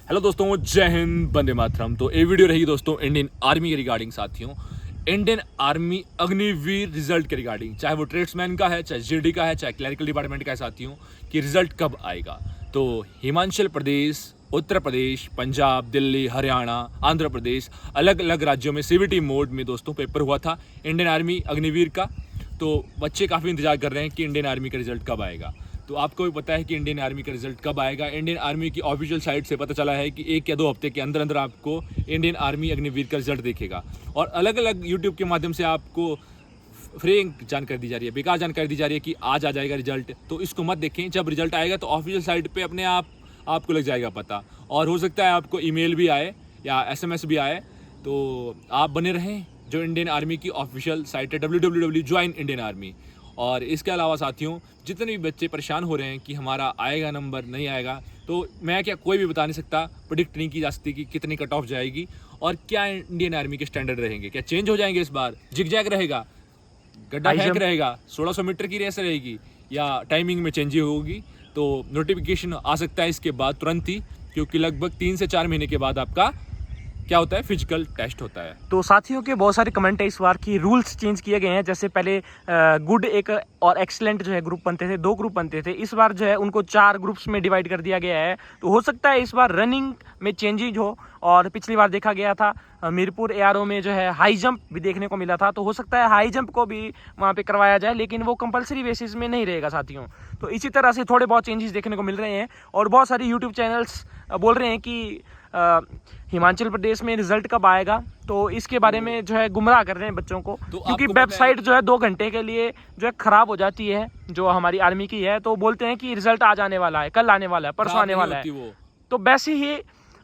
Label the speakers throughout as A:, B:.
A: Hello दोस्तों, जय हिंद, वंदे मातरम। तो ये वीडियो रही दोस्तों इंडियन आर्मी के रिगार्डिंग साथियों। इंडियन आर्मी अग्निवीर रिजल्ट के रिगार्डिंग, चाहे वो ट्रेड्समैन का है, चाहे जीडी का है, चाहे क्लरिकल डिपार्टमेंट का है साथियों, कि रिजल्ट कब आएगा। तो हिमाचल प्रदेश, उत्तर प्रदेश, पंजाब, दिल्ली, हरियाणा, आंध्र प्रदेश, अलग अलग राज्यों में सीबीटी मोड में दोस्तों पेपर हुआ था इंडियन आर्मी अग्निवीर का। तो बच्चे काफ़ी इंतजार कर रहे हैं कि इंडियन आर्मी का रिजल्ट कब आएगा। तो आपको भी पता है कि इंडियन आर्मी का रिजल्ट कब आएगा। इंडियन आर्मी की ऑफिशियल साइट से पता चला है कि 1 या 2 हफ्ते के अंदर अंदर आपको इंडियन आर्मी अग्निवीर का रिजल्ट दिखेगा। और अलग अलग यूट्यूब के माध्यम से आपको फ्रेंक जानकारी दी जा रही है, बेकार जानकारी दी जा रही है कि आज आ जाएगा रिजल्ट। तो इसको मत देखें, जब रिजल्ट आएगा तो ऑफिशियल साइट पे अपने आप आपको लग जाएगा पता। और हो सकता है आपको ईमेल भी आए या SMS भी आए। तो आप बने रहें जो इंडियन आर्मी की ऑफिशियल साइट है www.joinindianarmy। और इसके अलावा साथियों, जितने भी बच्चे परेशान हो रहे हैं कि हमारा आएगा नंबर नहीं आएगा, तो मैं क्या कोई भी बता नहीं सकता, प्रेडिक्ट नहीं की जा सकती कि कितनी कट ऑफ जाएगी और क्या इंडियन आर्मी के स्टैंडर्ड रहेंगे। क्या चेंज हो जाएंगे इस बार? जिग-जैग रहेगा, गड्ढा फेंक रहेगा, 1600 मीटर की रेस रहेगी, या टाइमिंग में चेंज होगी। तो नोटिफिकेशन आ सकता है इसके बाद तुरंत ही, क्योंकि लगभग 3 से 4 महीने के बाद आपका क्या होता है, फिजिकल टेस्ट होता है।
B: तो साथियों के बहुत सारे कमेंट है इस बार की रूल्स चेंज किए गए हैं। जैसे पहले गुड एक और एक्सीलेंट जो है ग्रुप बनते थे, 2 ग्रुप बनते थे। इस बार जो है उनको 4 ग्रुप्स में डिवाइड कर दिया गया है। तो हो सकता है इस बार रनिंग में चेंजेज हो। और पिछली बार देखा गया था मीरपुर ARO में जो है हाई जंप भी देखने को मिला था। तो हो सकता है हाई जंप को भी वहाँ पे करवाया जाए, लेकिन वो कंपलसरी बेसिस में नहीं रहेगा साथियों। तो इसी तरह से थोड़े बहुत चेंजेस देखने को मिल रहे हैं। और बहुत सारे यूट्यूब चैनल्स बोल रहे हैं कि हिमाचल प्रदेश में रिजल्ट कब आएगा। तो इसके बारे में जो है गुमराह कर रहे हैं बच्चों को,
A: तो
B: क्योंकि वेबसाइट जो है 2 घंटे के लिए जो है खराब हो जाती है, जो हमारी आर्मी की है। तो बोलते हैं कि रिजल्ट आ जाने वाला है, कल आने वाला है, परसों आने वाला है। तो वैसे ही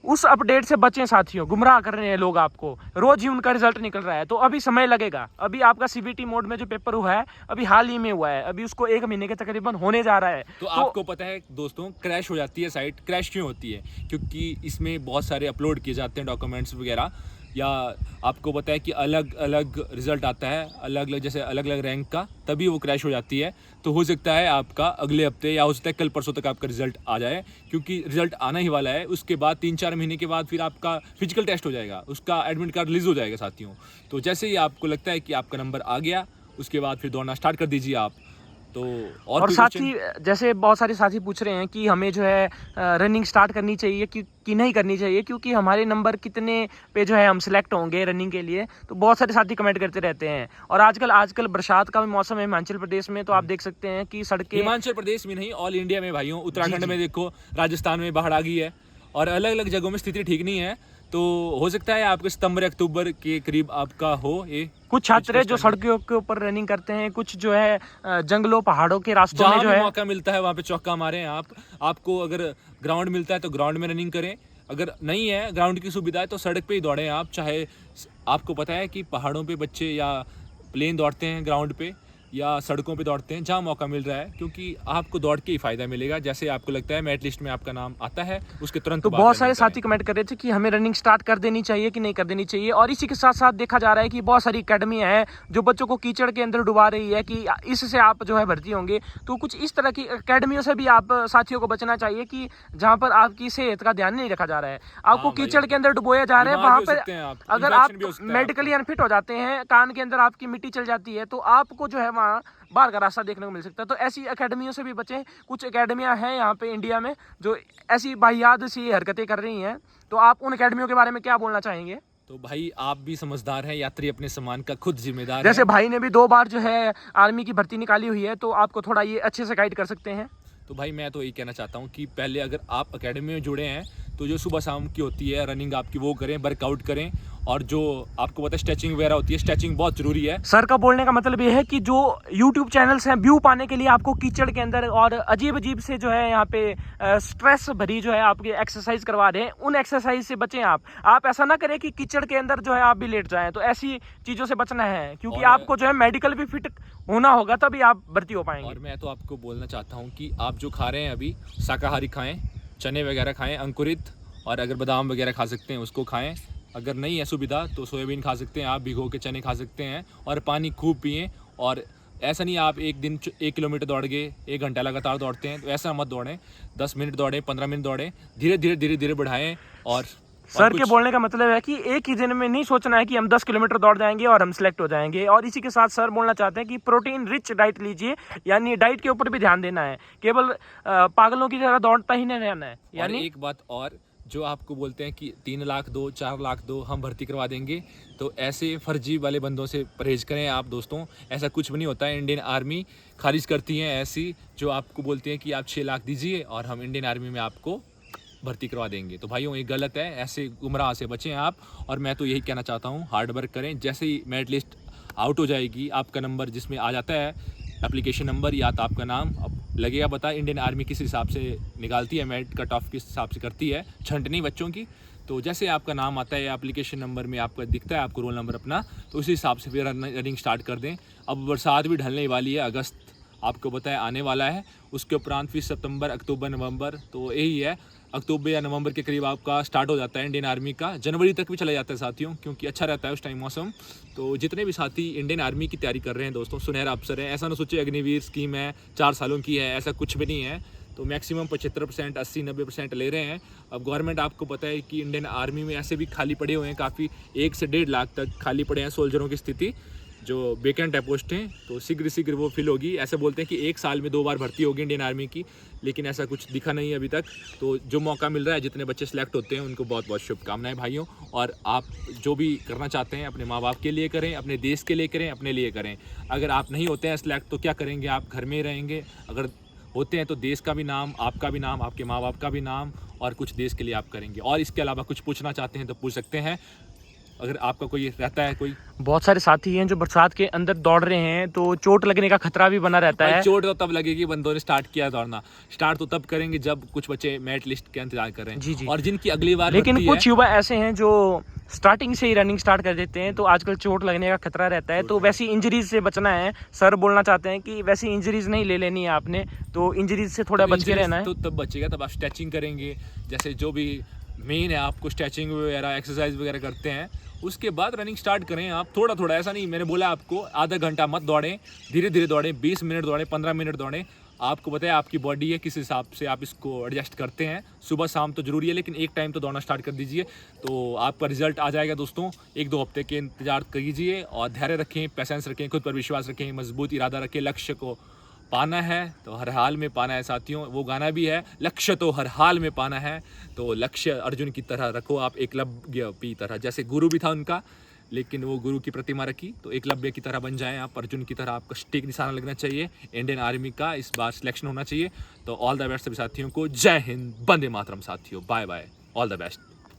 B: उस अपडेट से बचें साथियों। गुमराह कर रहे हैं लोग आपको, रोज ही उनका रिजल्ट निकल रहा है। तो अभी समय लगेगा। अभी आपका CBT मोड में जो पेपर हुआ है अभी हाल ही में हुआ है, अभी उसको 1 महीने के तकरीबन होने जा रहा है।
A: तो आपको पता है दोस्तों, क्रैश हो जाती है साइट। क्रैश क्यों होती है? क्योंकि इसमें बहुत सारे अपलोड किए जाते हैं डॉक्यूमेंट्स वगैरह, या आपको पता है कि अलग अलग रिजल्ट आता है, अलग अलग जैसे अलग अलग रैंक का, तभी वो क्रैश हो जाती है। तो हो सकता है आपका अगले हफ्ते या हो सकता है कल परसों तक आपका रिजल्ट आ जाए, क्योंकि रिजल्ट आना ही वाला है। उसके बाद 3-4 महीने के बाद फिर आपका फिजिकल टेस्ट हो जाएगा, उसका एडमिट कार्ड रिलीज हो जाएगा साथियों। तो जैसे ही आपको लगता है कि आपका नंबर आ गया, उसके बाद फिर दौड़ना स्टार्ट कर दीजिए आप। तो
B: और साथी, जैसे बहुत सारे साथी पूछ रहे हैं कि हमें जो है रनिंग स्टार्ट करनी चाहिए कि नहीं करनी चाहिए, क्योंकि हमारे नंबर कितने पे जो है हम सिलेक्ट होंगे रनिंग के लिए। तो बहुत सारे साथी कमेंट करते रहते हैं। और आजकल बरसात का भी मौसम है हिमाचल प्रदेश में। तो आप देख सकते हैं कि सड़कें,
A: हिमाचल प्रदेश में नहीं, ऑल इंडिया में भाइयों, उत्तराखंड में देखो, राजस्थान में बाढ़ आ गई है और अलग अलग जगहों में स्थिति ठीक नहीं है। तो हो सकता है आपके सितंबर अक्टूबर के करीब आपका हो ये।
B: कुछ छात्र है जो सड़कों के ऊपर रनिंग करते हैं, कुछ जो है जंगलों पहाड़ों के रास्तों में जो है
A: मौका मिलता है वहाँ पे चौका मारें आप। आपको अगर ग्राउंड मिलता है तो ग्राउंड में रनिंग करें, अगर नहीं है ग्राउंड की सुविधा है तो सड़क पे ही दौड़ें आप। चाहे आपको पता है कि पहाड़ों पे बच्चे या प्लेन दौड़ते हैं ग्राउंड पे, या सड़कों पे दौड़ते हैं, जहाँ मौका मिल रहा है, क्योंकि आपको दौड़ के ही फायदा मिलेगा। जैसे आपको लगता है मेरिट लिस्ट में आपका नाम आता है, उसके तुरंत
B: तो बहुत सारे साथी कमेंट कर रहे थे कि हमें रनिंग स्टार्ट कर देनी चाहिए कि नहीं कर देनी चाहिए। और इसी के साथ साथ देखा जा रहा है कि बहुत सारी अकेडमियां हैं जो बच्चों को कीचड़ के अंदर डुबा रही है कि इससे आप जो है भर्ती होंगे। तो कुछ इस तरह की अकेडमियों से भी आप साथियों को बचना चाहिए कि जहाँ पर आपकी सेहत का ध्यान नहीं रखा जा रहा है, आपको कीचड़ के अंदर डुबोया जा रहा है। वहाँ पर अगर आप मेडिकली अनफिट हो जाते हैं, कान के अंदर आपकी मिट्टी चल जाती है, तो आपको जो है वहाँ बाहर का रास्ता देखने को मिल सकता है। तो ऐसी अकेडमियों से भी बचें। कुछ अकेडमियां हैं यहाँ पे इंडिया में जो ऐसी वाहियात सी हरकतें कर रही हैं। तो आप उन अकेडमियों के बारे में क्या बोलना चाहेंगे?
A: तो भाई, आप भी समझदार हैं, यात्री अपने सामान का खुद जिम्मेदार
B: जैसे
A: है।
B: भाई ने भी 2 बार जो है आर्मी की भर्ती निकाली हुई है, तो आपको थोड़ा ये अच्छे से गाइड कर सकते हैं।
A: तो भाई मैं तो यही कहना चाहता हूँ कि पहले अगर आप अकेडमी में जुड़े हैं तो जो सुबह शाम की होती है रनिंग आपकी, वो करें, वर्कआउट करें। और जो आपको पता है स्ट्रेचिंग वगैरह होती है, स्ट्रेचिंग बहुत जरूरी है।
B: सर का बोलने का मतलब ये है कि जो यूट्यूब चैनल्स हैं, व्यू पाने के लिए आपको कीचड़ के अंदर और अजीब अजीब से जो है यहाँ पे स्ट्रेस भरी जो है आपकी एक्सरसाइज करवा रहे हैं, उन एक्सरसाइज से बचें आप ऐसा ना करें कि कीचड़ के अंदर जो है आप भी लेट जाएं। तो ऐसी चीजों से बचना है, क्योंकि आपको जो है मेडिकल भी फिट होना होगा, तभी आप भर्ती हो पाएंगे।
A: और मैं तो आपको बोलना चाहता हूँ कि आप जो खा रहे हैं अभी, शाकाहारी खाएं, चने वगैरह खाएं अंकुरित, और अगर बादाम वगैरह खा सकते हैं उसको खाएं। अगर नहीं है सुविधा तो सोयाबीन खा सकते हैं आप, भिगो के चने खा सकते हैं। और पानी खूब पिएं और ऐसा नहीं आप एक दिन 1 किलोमीटर दौड़ गए, 1 घंटा लगातार दौड़ते हैं, तो ऐसा मत दौड़ें। 10 मिनट दौड़ें, 15 मिनट दौड़ें, धीरे धीरे बढ़ाएं। और
B: सर के बोलने का मतलब है कि एक ही दिन में नहीं सोचना है कि हम 10 किलोमीटर दौड़ जाएंगे और हम सिलेक्ट हो जाएंगे। और इसी के साथ सर बोलना चाहते हैं कि प्रोटीन रिच डाइट लीजिए, यानी डाइट के ऊपर भी ध्यान देना है, केवल पागलों की तरह दौड़ता ही नहीं रहना है।
A: यानी एक बात और, जो आपको बोलते हैं कि 3 लाख दो, 4 लाख दो, हम भर्ती करवा देंगे, तो ऐसे फर्जी वाले बंदों से परहेज करें आप दोस्तों। ऐसा कुछ भी नहीं होता है। इंडियन आर्मी खारिज करती है ऐसी जो आपको बोलते हैं कि आप 6 लाख दीजिए और हम इंडियन आर्मी में आपको भर्ती करवा देंगे। तो भाइयों ये गलत है, ऐसे गुमराह से बचें आप। और मैं तो यही कहना चाहता हूँ, हार्ड वर्क करें। जैसे ही मेरिट लिस्ट आउट हो जाएगी, आपका नंबर जिसमें आ जाता है एप्लीकेशन नंबर या तो आपका नाम, अब लगेगा पता इंडियन आर्मी किस हिसाब से निकालती है, मेरिट कट ऑफ किस हिसाब से करती है, छंटनी बच्चों की। तो जैसे आपका नाम आता है एप्लीकेशन नंबर में, आपका दिखता है आपको रोल नंबर अपना, तो उसी हिसाब से फिर रनिंग स्टार्ट कर दें। अब बरसात भी ढलने वाली है, अगस्त आपको पता है आने वाला है। उसके उपरांत फिर सितंबर, अक्टूबर, नवंबर, तो यही है, अक्टूबर या नवंबर के करीब आपका स्टार्ट हो जाता है इंडियन आर्मी का। जनवरी तक भी चला जाता है साथियों, क्योंकि अच्छा रहता है उस टाइम मौसम। तो जितने भी साथी इंडियन आर्मी की तैयारी कर रहे हैं दोस्तों, सुनहरा अवसर है। ऐसा ना सोचे अग्निवीर स्कीम है 4 सालों की है, ऐसा कुछ भी नहीं है। तो मैक्सिमम 75%, 80-90% ले रहे हैं। अब गवर्नमेंट आपको पता है कि इंडियन आर्मी में ऐसे भी खाली पड़े हुए हैं काफ़ी, 1 से 1.5 लाख तक खाली पड़े हैं सोल्जरों की स्थिति, जो वेकेंट है पोस्टें। तो शीघ्र वो फिल होगी। ऐसे बोलते हैं कि 1 साल में 2 बार भर्ती होगी इंडियन आर्मी की, लेकिन ऐसा कुछ दिखा नहीं है अभी तक। तो जो मौका मिल रहा है, जितने बच्चे सेलेक्ट होते हैं उनको बहुत बहुत शुभकामनाएं भाइयों। और आप जो भी करना चाहते हैं अपने माँ बाप के लिए करें, अपने देश के लिए करें, अपने लिए करें। अगर आप नहीं होते हैं सेलेक्ट तो क्या करेंगे, आप घर में ही रहेंगे। अगर होते हैं तो देश का भी नाम, आपका भी नाम, आपके माँ बाप का भी नाम, और कुछ देश के लिए आप करेंगे। और इसके अलावा कुछ पूछना चाहते हैं तो पूछ सकते हैं, अगर आपका कोई रहता है कोई।
B: बहुत सारे साथी हैं जो बरसात के अंदर दौड़ रहे हैं, तो चोट लगने का खतरा भी बना रहता है।
A: चोट तो तब लगेगी बंदों ने स्टार्ट किया दौड़ना, स्टार्ट तो तब करेंगे जब कुछ बच्चे मेरिट लिस्ट के इंतजार कर रहे हैं।
B: जी जी।
A: और जिनकी अगली बार
B: लेकिन कुछ युवा ऐसे हैं जो स्टार्टिंग से ही रनिंग स्टार्ट कर देते हैं, तो आजकल चोट लगने का खतरा रहता है। तो वैसी इंजरीज से बचना है। सर बोलना चाहते हैं कि वैसी इंजरीज नहीं ले लेनी है आपने, तो इंजरीज से थोड़ा बच के रहना है।
A: तो तब बचेगा तब आप स्ट्रेचिंग करेंगे, जैसे जो भी मेन है आपको स्ट्रेचिंग वगैरह एक्सरसाइज वगैरह करते हैं, उसके बाद रनिंग स्टार्ट करें आप थोड़ा थोड़ा। ऐसा नहीं, मैंने बोला आपको आधा घंटा मत दौड़ें, धीरे धीरे दौड़ें, 20 मिनट दौड़ें, 15 मिनट दौड़ें। आपको पता है आपकी बॉडी है, किस हिसाब से आप इसको एडजस्ट करते हैं। सुबह शाम तो जरूरी है, लेकिन एक टाइम तो दौड़ना स्टार्ट कर दीजिए, तो आपका रिजल्ट आ जाएगा दोस्तों। 1-2 हफ्ते के इंतजार कीजिए और धैर्य रखें, पैसेंस रखें, खुद पर विश्वास रखें, मजबूत इरादा रखें। लक्ष्य को पाना है तो हर हाल में पाना है साथियों। वो गाना भी है, लक्ष्य तो हर हाल में पाना है। तो लक्ष्य अर्जुन की तरह रखो आप, एकलव्य की तरह, जैसे गुरु भी था उनका, लेकिन वो गुरु की प्रतिमा रखी, तो एकलव्य की तरह बन जाएं आप, अर्जुन की तरह। आपका स्टिक निशाना लगना चाहिए, इंडियन आर्मी का इस बार सिलेक्शन होना चाहिए। तो ऑल द बेस्ट सभी साथियों को, जय हिंद, वंदे मातरम साथियों, bye bye, all the best.